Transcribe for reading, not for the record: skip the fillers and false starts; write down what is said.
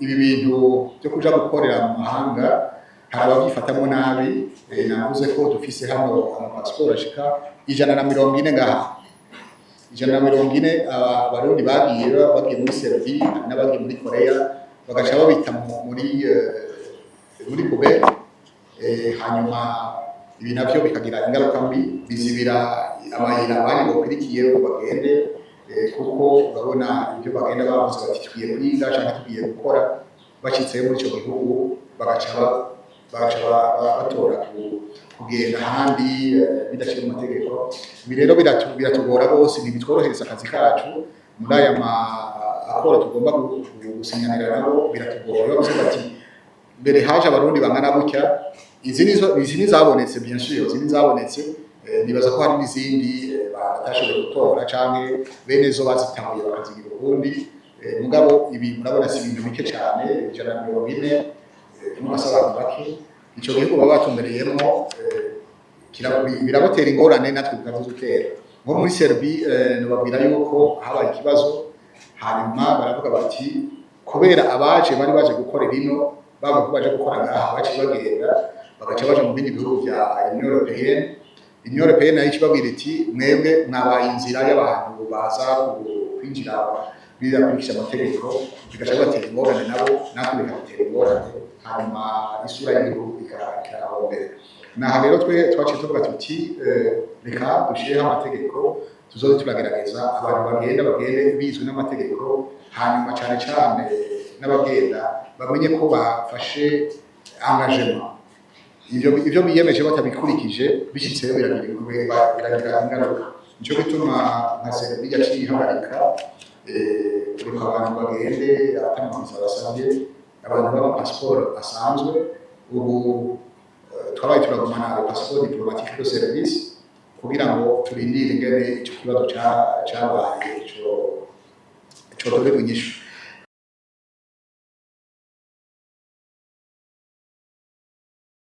ibi bintu byo kuja gukorera mu mahanga hari ababyifatamo nabi. Navuze ko dufise hano amapasiporo ashika 140 ngaha, 140 abarundi bagiye muri Serbie n'abagiye muri Korea bagaca babita muri Quebec. Hanyuma ibi navyo bikagira ingaruka mbi, bizibira amayira abandi bokurikiye bagende, kuko urabona ibyo bagenda bavuze bati tugiye kwiga cyangwa tugiye gukora, bashitse muri ico gihugu bagaca batora kugenda ahandi bidashira mu mategeko. Ibi rero biratugora bose, ntibitworohereza akazi kacu. Muri aya akora tugomba gusinyanira nabo biratugora. Bavuze bati mbere haje abarundi bangana gutya, izi nizabonetse, bien sûr izi nizabonetse, nibaza ko hari n'izindi batashoboye gutora canke bene zo bazitamuye bakazigira ubundi. Mugabo ibi murabona si ibintu bike cyane, 140 n'amasaba bake. Ico gihugu baba batumbereyemo birabotera ingorane, natwe bikazutera. Nko muri Serbie nababwira yuko habaye ikibazo, hanyuma baravuga bati kubera abaje bari baje gukorera ino baba baje gukora ngaha baje bagenda bagaca baje mu bindi bihugu bya Union Européenne nayo kibabwira iti mwebwe mwabaye inzira y'abantu baza kwinjira birakurikiza amategeko, bigaca batera ingorane nabo, natwe bikatera ingorane, hanyuma isura y'igihugu ikarahombera. Naha rero twaciye tuvuga tuti reka dushireho amategeko, tuzoze turagerageza abantu bagende bizwe n'amategeko, hanyuma cyane cyane n'abagenda bamenye ko bafashe engagement. Ivyo biyemeje batabikurikije bishitseyo biragira ingaruka. Nico gituma nka Serbie yacihagarika kureka abantu bagende atamazi basabye, abantu b'amapasiporo asanzwe. Ubu twabaye turagumana pasiporo diplomatique de service kugira ngo turindire ingene ico kibazo cabaye ico torero nyishu.